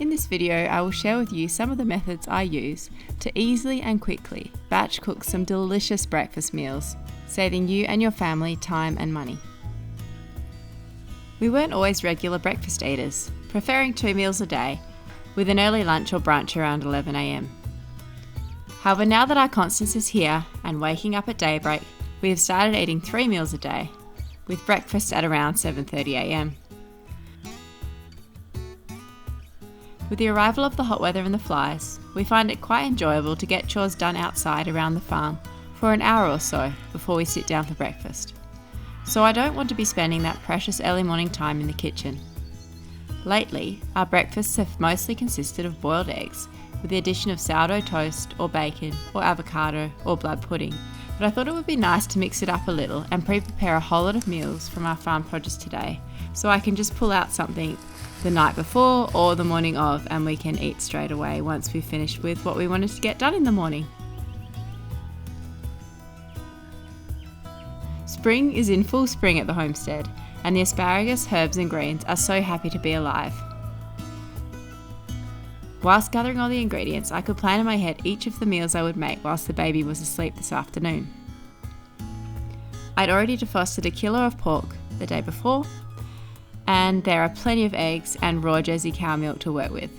In this video, I will share with you some of the methods I use to easily and quickly batch cook some delicious breakfast meals, saving you and your family time and money. We weren't always regular breakfast eaters, preferring 2 meals a day, with an early lunch or brunch around 11 a.m. However, now that our Constance is here and waking up at daybreak, we have started eating 3 meals a day, with breakfast at around 7:30 a.m. With the arrival of the hot weather and the flies, we find it quite enjoyable to get chores done outside around the farm for an hour or so before we sit down for breakfast. So I don't want to be spending that precious early morning time in the kitchen. Lately, our breakfasts have mostly consisted of boiled eggs, with the addition of sourdough toast or bacon or avocado or blood pudding. But I thought it would be nice to mix it up a little and pre-prepare a whole lot of meals from our farm produce today, so I can just pull out something the night before or the morning of and we can eat straight away once we've finished with what we wanted to get done in the morning. Spring is in full spring at the homestead, and the asparagus, herbs and greens are so happy to be alive. Whilst gathering all the ingredients, I could plan in my head each of the meals I would make whilst the baby was asleep this afternoon. I'd already defrosted 1 kilo of pork the day before, and there are plenty of eggs and raw Jersey cow milk to work with.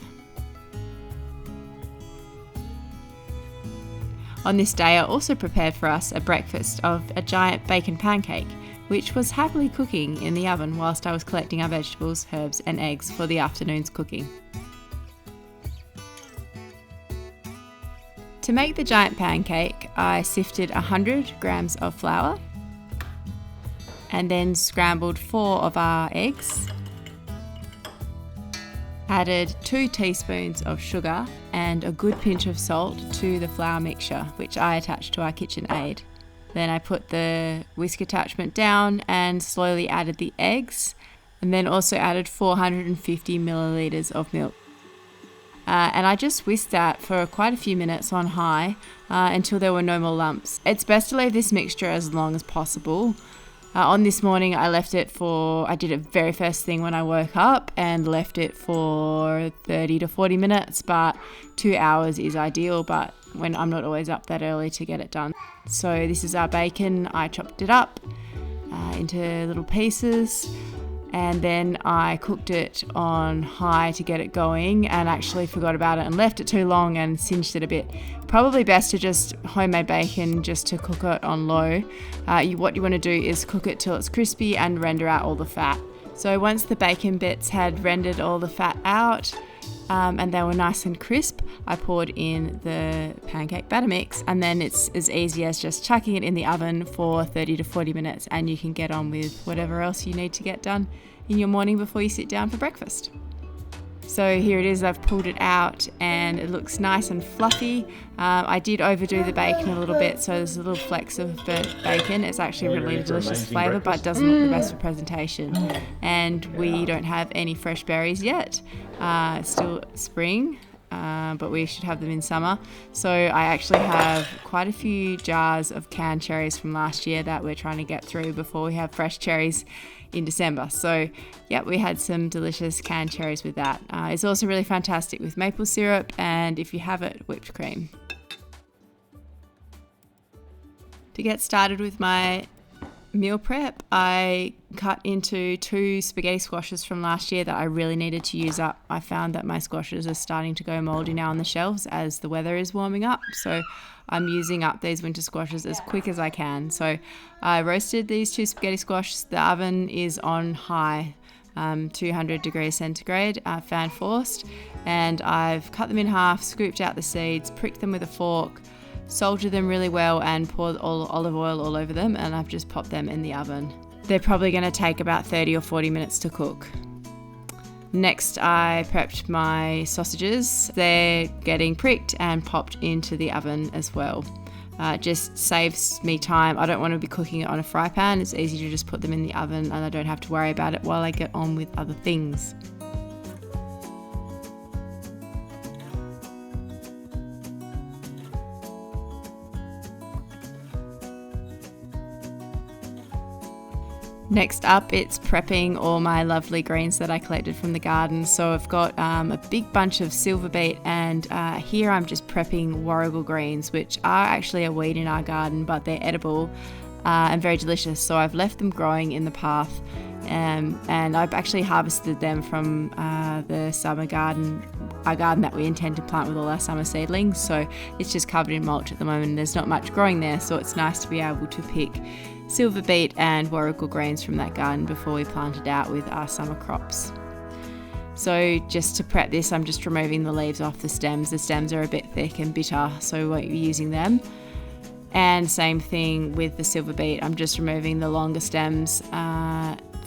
On this day, I also prepared for us a breakfast of a giant bacon pancake, which was happily cooking in the oven whilst I was collecting our vegetables, herbs and eggs for the afternoon's cooking. To make the giant pancake, I sifted 100 grams of flour and then scrambled 4 of our eggs, added 2 teaspoons of sugar and a good pinch of salt to the flour mixture, which I attached to our KitchenAid. Then I put the whisk attachment down and slowly added the eggs, and then also added 450 millilitres of milk. And I just whisked that for quite a few minutes on high until there were no more lumps. It's best to leave this mixture as long as possible. On this morning, I did it very first thing when I woke up and left it for 30 to 40 minutes, but 2 hours is ideal, but when I'm not always up that early to get it done. So this is our bacon. I chopped it up into little pieces, and then I cooked it on high to get it going and actually forgot about it and left it too long and singed it a bit. Probably best to just homemade bacon just to cook it on low. What you want to do is cook it till it's crispy and render out all the fat. So once the bacon bits had rendered all the fat out and they were nice and crisp, I poured in the pancake batter mix, and then it's as easy as just chucking it in the oven for 30 to 40 minutes and you can get on with whatever else you need to get done in your morning before you sit down for breakfast. So here it is, I've pulled it out and it looks nice and fluffy. I did overdo the bacon a little bit, so there's a little flecks of burnt bacon. It's actually really delicious flavour, but it doesn't look the best for presentation. And we don't have any fresh berries yet. It's still spring, but we should have them in summer. So I actually have quite a few jars of canned cherries from last year that we're trying to get through before we have fresh cherries in December. So yeah, we had some delicious canned cherries with that. It's also really fantastic with maple syrup, and if you have it, whipped cream. To get started with my meal prep, I cut into 2 spaghetti squashes from last year that I really needed to use up. I found that my squashes are starting to go mouldy now on the shelves as the weather is warming up, so I'm using up these winter squashes as quick as I can. So I roasted these 2 spaghetti squashes. The oven is on high, 200 degrees centigrade, fan forced, and I've cut them in half, scooped out the seeds, pricked them with a fork, salted them really well and poured olive oil all over them, and I've just popped them in the oven. They're probably going to take about 30 or 40 minutes to cook. Next, I prepped my sausages. They're getting pricked and popped into the oven as well. It just saves me time. I don't want to be cooking it on a fry pan. It's easy to just put them in the oven and I don't have to worry about it while I get on with other things. Next up, it's prepping all my lovely greens that I collected from the garden. So I've got a big bunch of silver beet, and here I'm just prepping warrigal greens, which are actually a weed in our garden, but they're edible and very delicious. So I've left them growing in the path, and I've actually harvested them from the summer garden, our garden that we intend to plant with all our summer seedlings. So it's just covered in mulch at the moment. There's not much growing there, so it's nice to be able to pick silver beet and warrigal greens from that garden before we plant it out with our summer crops. So just to prep this, I'm just removing the leaves off the stems. The stems are a bit thick and bitter, so we won't be using them. And same thing with the silver beet. I'm just removing the longer stems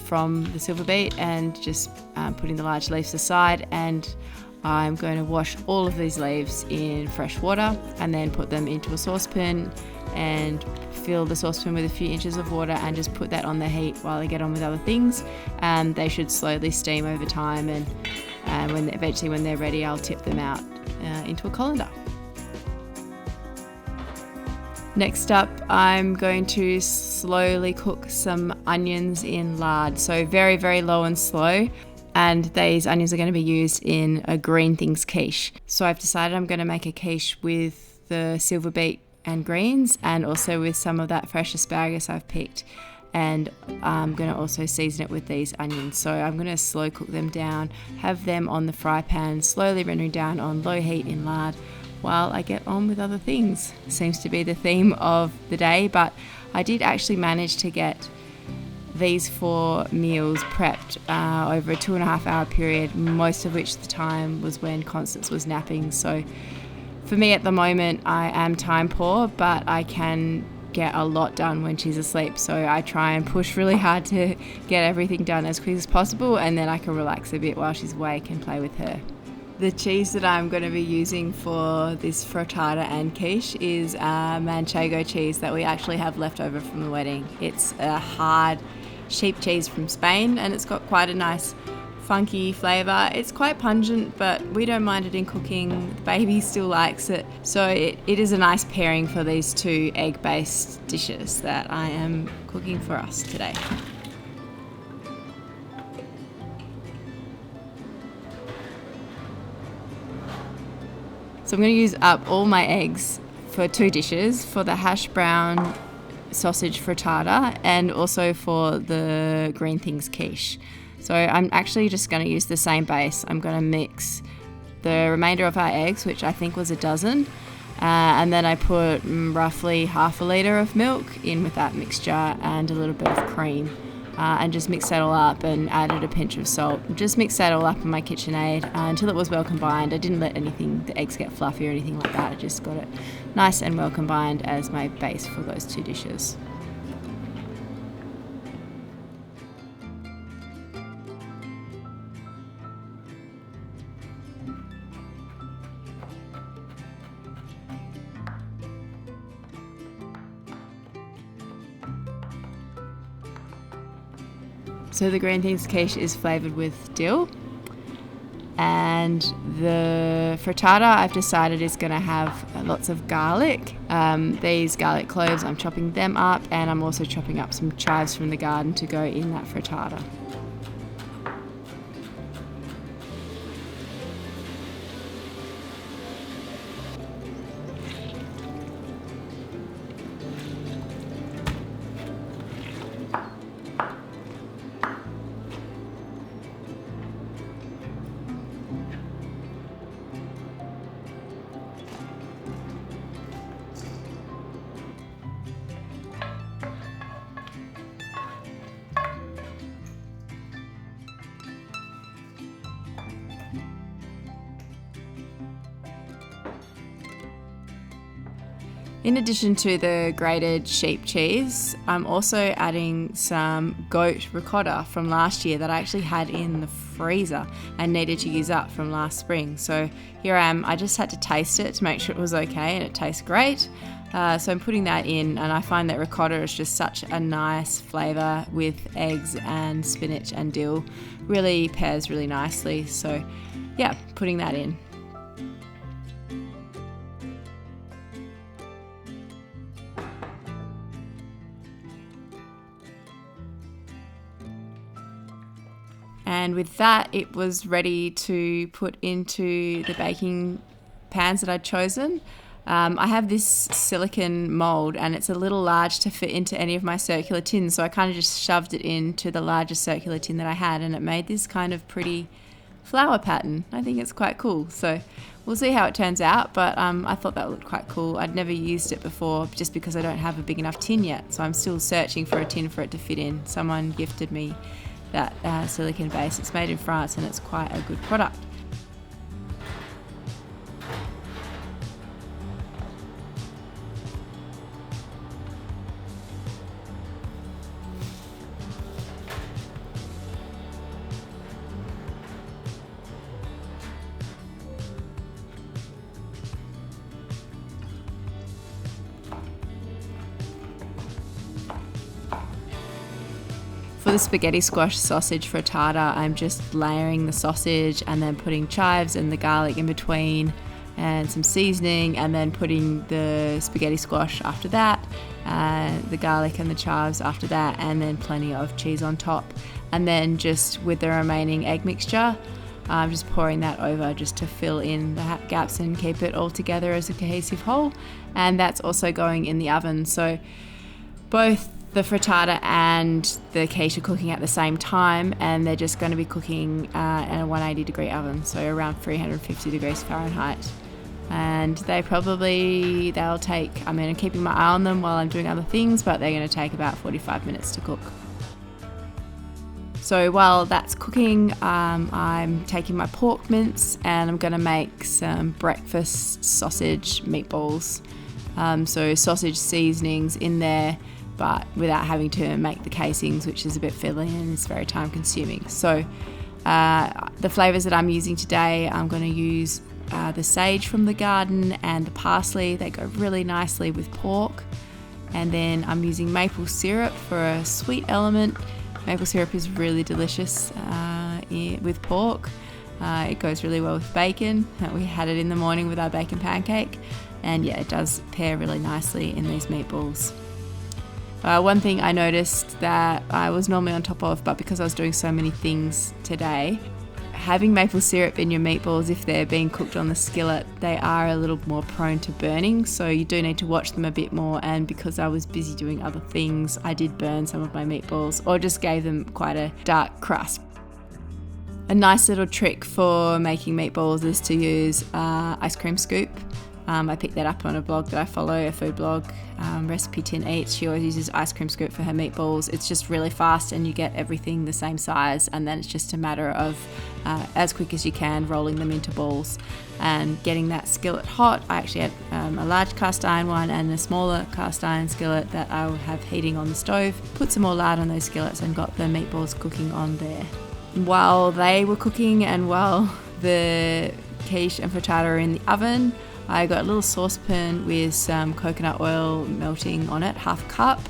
from the silver beet and just putting the large leaves aside, and I'm going to wash all of these leaves in fresh water and then put them into a saucepan and fill the saucepan with a few inches of water and just put that on the heat while I get on with other things. They should slowly steam over time, and when they're ready, I'll tip them out into a colander. Next up, I'm going to slowly cook some onions in lard, so very, very low and slow. And these onions are going to be used in a green things quiche. So I've decided I'm going to make a quiche with the silver beet and greens, and also with some of that fresh asparagus I've picked. And I'm going to also season it with these onions. So I'm going to slow cook them down, have them on the fry pan, slowly rendering down on low heat in lard while I get on with other things. Seems to be the theme of the day, but I did actually manage to get these 4 meals prepped over a 2.5 hour period, most of which the time was when Constance was napping. So for me at the moment, I am time poor, but I can get a lot done when she's asleep. So I try and push really hard to get everything done as quick as possible, and then I can relax a bit while she's awake and play with her. The cheese that I'm going to be using for this frittata and quiche is manchego cheese that we actually have left over from the wedding. It's a hard sheep cheese from Spain, and it's got quite a nice funky flavour. It's quite pungent, but we don't mind it in cooking. The baby still likes it. So it is a nice pairing for these 2 egg-based dishes that I am cooking for us today. So I'm going to use up all my eggs for 2 dishes, for the hash brown sausage frittata and also for the green things quiche. So I'm actually just going to use the same base. I'm going to mix the remainder of our eggs, which I think was a dozen, and then I put roughly half a litre of milk in with that mixture and a little bit of cream. And just mix that all up and added a pinch of salt. Just mix that all up in my KitchenAid until it was well combined. I didn't let the eggs get fluffy or anything like that. I just got it nice and well combined as my base for those 2 dishes. So the green things quiche is flavoured with dill, and the frittata I've decided is going to have lots of garlic. These garlic cloves, I'm chopping them up, and I'm also chopping up some chives from the garden to go in that frittata. In addition to the grated sheep cheese, I'm also adding some goat ricotta from last year that I actually had in the freezer and needed to use up from last spring. So here I am. I just had to taste it to make sure it was okay, and it tastes great. So I'm putting that in, and I find that ricotta is just such a nice flavour with eggs and spinach and dill. Really pairs really nicely. So yeah, putting that in. And with that, it was ready to put into the baking pans that I'd chosen. I have this silicone mold and it's a little large to fit into any of my circular tins, so I kind of just shoved it into the largest circular tin that I had, and it made this kind of pretty flower pattern. I think it's quite cool, so we'll see how it turns out, but I thought that looked quite cool. I'd never used it before just because I don't have a big enough tin yet, so I'm still searching for a tin for it to fit in. Someone gifted me that silicone base. It's made in France and it's quite a good product. For the spaghetti squash sausage frittata, I'm just layering the sausage and then putting chives and the garlic in between and some seasoning, and then putting the spaghetti squash after that, the garlic and the chives after that, and then plenty of cheese on top. And then just with the remaining egg mixture, I'm just pouring that over just to fill in the gaps and keep it all together as a cohesive whole. And that's also going in the oven. So both the frittata and the quiche are cooking at the same time, and they're just going to be cooking in a 180 degree oven, so around 350 degrees Fahrenheit. And they'll take, I'm keeping my eye on them while I'm doing other things, but they're going to take about 45 minutes to cook. So while that's cooking, I'm taking my pork mince and I'm going to make some breakfast sausage meatballs. So sausage seasonings in there, but without having to make the casings, which is a bit fiddly and it's very time consuming. So the flavours that I'm using today, I'm going to use the sage from the garden and the parsley. They go really nicely with pork. And then I'm using maple syrup for a sweet element. Maple syrup is really delicious with pork. It goes really well with bacon. We had it in the morning with our bacon pancake. And yeah, it does pair really nicely in these meatballs. One thing I noticed that I was normally on top of, but because I was doing so many things today, having maple syrup in your meatballs, if they're being cooked on the skillet, they are a little more prone to burning, so you do need to watch them a bit more. And because I was busy doing other things, I did burn some of my meatballs, or just gave them quite a dark crust. A nice little trick for making meatballs is to use ice cream scoop. I picked that up on a blog that I follow, a food blog, Recipe Tin Eats. She always uses ice cream scoop for her meatballs. It's just really fast and you get everything the same size, and then it's just a matter of, as quick as you can, rolling them into balls and getting that skillet hot. I actually had a large cast iron one and a smaller cast iron skillet that I would have heating on the stove. Put some more lard on those skillets and got the meatballs cooking on there. While they were cooking and while the quiche and frittata are in the oven, I got a little saucepan with some coconut oil melting on it, half a cup.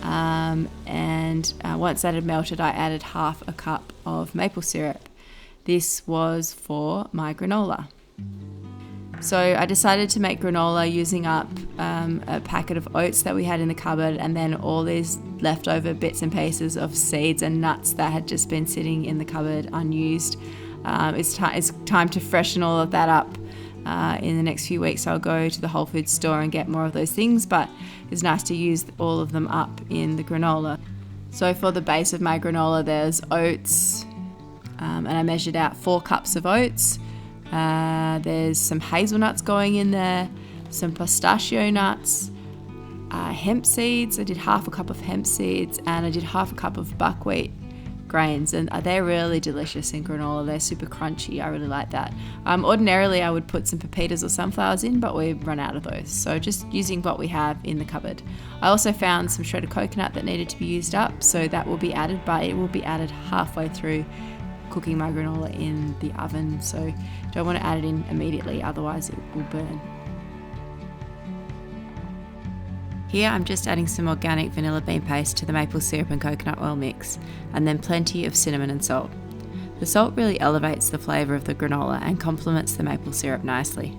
And once that had melted, I added half a cup of maple syrup. This was for my granola. So I decided to make granola using up a packet of oats that we had in the cupboard, and then all these leftover bits and pieces of seeds and nuts that had just been sitting in the cupboard unused. It's time to freshen all of that up. In the next few weeks I'll go to the Whole Foods store and get more of those things, but it's nice to use all of them up in the granola. So for the base of my granola, there's oats, and I measured out 4 cups of oats. There's some hazelnuts going in there, some pistachio nuts, hemp seeds. I did half a cup of hemp seeds, and I did half a cup of buckwheat grains, and they're really delicious in granola. They're super crunchy. I really like that. Ordinarily I would put some pepitas or sunflowers in, but we've run out of those, so just using what we have in the cupboard. I also found some shredded coconut that needed to be used up, so that will be added, but it will be added halfway through cooking my granola in the oven, so don't want to add it in immediately, otherwise it will burn. Here I'm just adding some organic vanilla bean paste to the maple syrup and coconut oil mix, and then plenty of cinnamon and salt. The salt really elevates the flavour of the granola and complements the maple syrup nicely.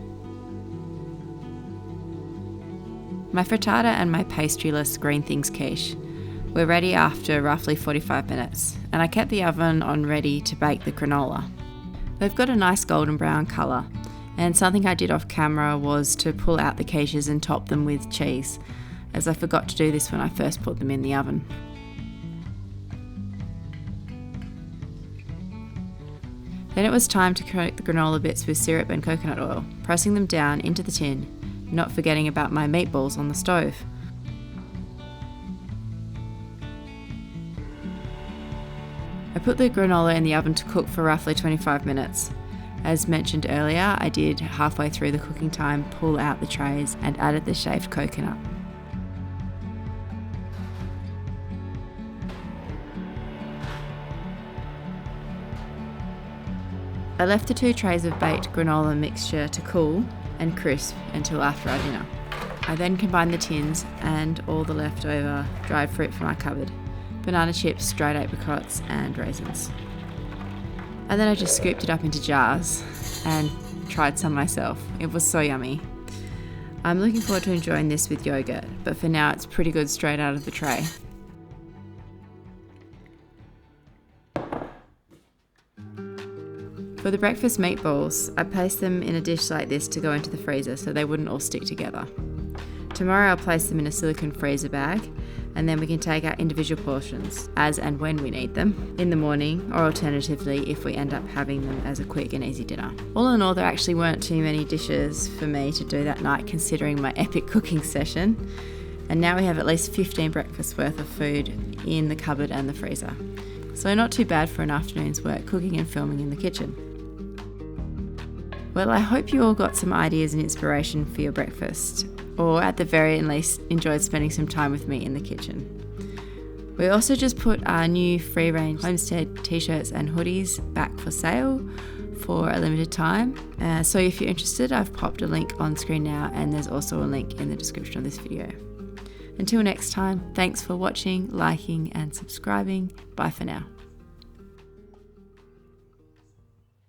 My frittata and my pastryless green things quiche. We're ready after roughly 45 minutes, and I kept the oven on ready to bake the granola. They've got a nice golden brown colour, and something I did off camera was to pull out the quiches and top them with cheese, as I forgot to do this when I first put them in the oven. Then it was time to coat the granola bits with syrup and coconut oil, pressing them down into the tin, not forgetting about my meatballs on the stove. I put the granola in the oven to cook for roughly 25 minutes. As mentioned earlier, I did halfway through the cooking time pull out the trays and added the shaved coconut. I left the 2 trays of baked granola mixture to cool and crisp until after our dinner. I then combined the tins and all the leftover dried fruit from our cupboard. Banana chips, dried apricots and raisins. And then I just scooped it up into jars and tried some myself. It was so yummy. I'm looking forward to enjoying this with yogurt, but for now it's pretty good straight out of the tray. For the breakfast meatballs, I placed them in a dish like this to go into the freezer so they wouldn't all stick together. Tomorrow I'll place them in a silicone freezer bag, and then we can take out individual portions as and when we need them in the morning, or alternatively if we end up having them as a quick and easy dinner. All in all, there actually weren't too many dishes for me to do that night considering my epic cooking session, and now we have at least 15 breakfasts worth of food in the cupboard and the freezer. So not too bad for an afternoon's work cooking and filming in the kitchen. Well, I hope you all got some ideas and inspiration for your breakfast, or at the very least enjoyed spending some time with me in the kitchen. We also just put our new free-range homestead t-shirts and hoodies back for sale for a limited time. So if you're interested, I've popped a link on screen now, and there's also a link in the description of this video. Until next time, thanks for watching, liking and subscribing. Bye for now.